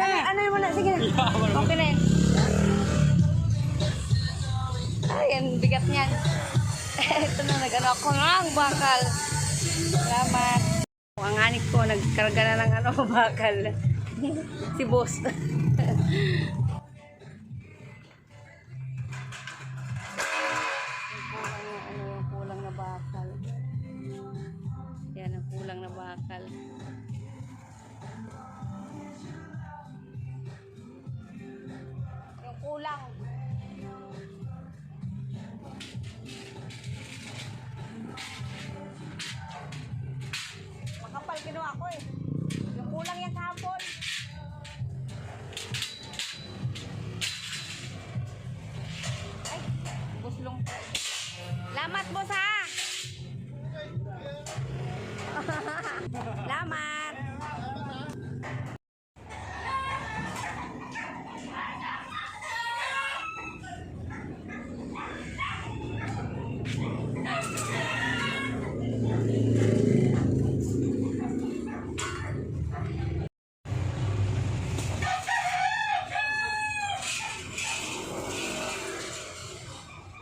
Ano mo na? Sige na. Okay na yan. Ay, ang bigat niyan. Ito na, nag-ano ako ng bakal. Salamat. Ang anik ko, nagkarga na ng ano, bakal. Si boss. Kulang na bakal. Yan, ang kulang na bakal. Yung kulang. Makapal kinuha ko eh. Yung kulang yung kahapon. Ay, buslong. Lamat boss ha. Lamat.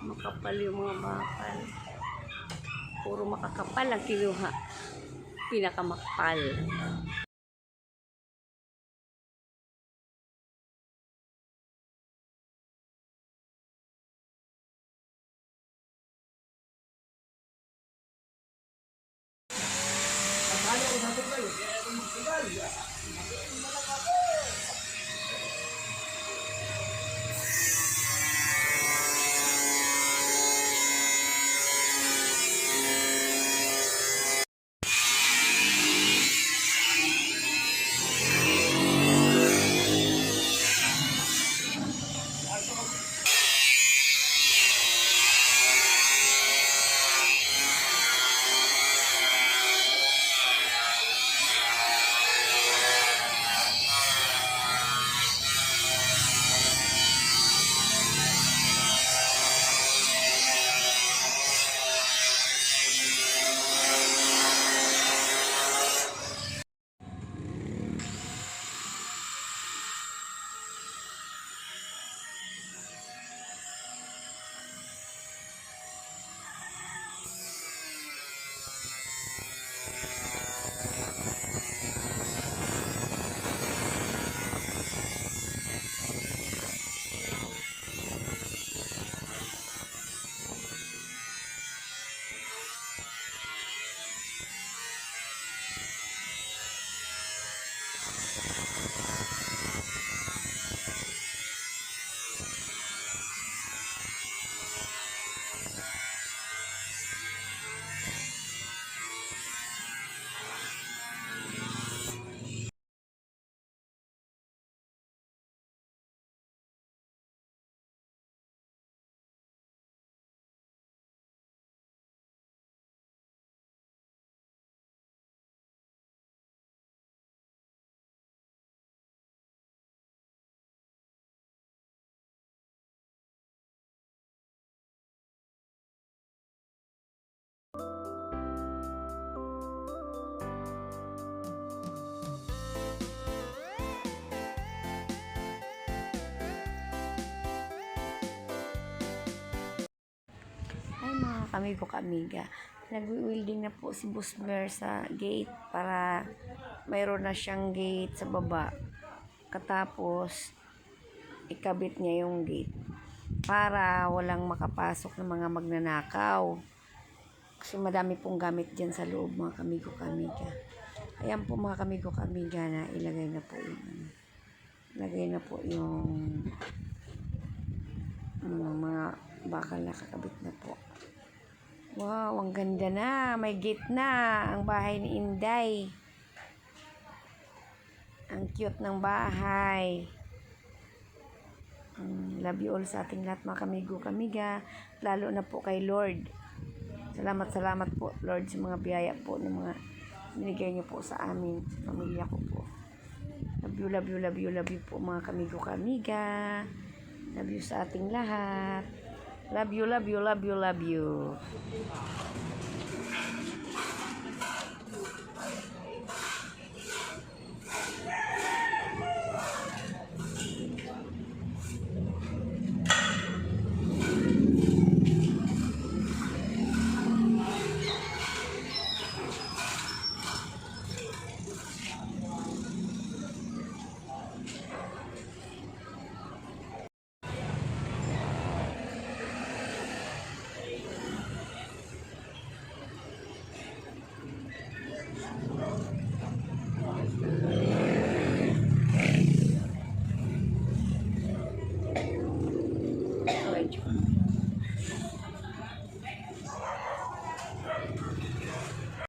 Makapal yung mga bakal. Puro makakapal ang kinuha. Pinakamakapal. Amigo ka-amiga. Nag-welding na po si Busmer sa gate para mayroon na siyang gate sa baba. Katapos, ikabit niya yung gate para walang makapasok ng mga magnanakaw. Kasi madami pong gamit dyan sa loob, mga kamigo ka-amiga. Ayan po mga kamigo ka-amiga na ilagay na po yung mga bakal na kakabit na po. Wow, ang ganda na. May gate na ang bahay ni Inday. Ang cute ng bahay. Love you all sa ating lahat mga kamigo kamiga. Lalo na po kay Lord. Salamat po Lord sa mga biyaya po ng mga binigay niyo po sa amin, pamilya ko po. Love you po mga kamigo kamiga. Love you sa ating lahat. Love you. John.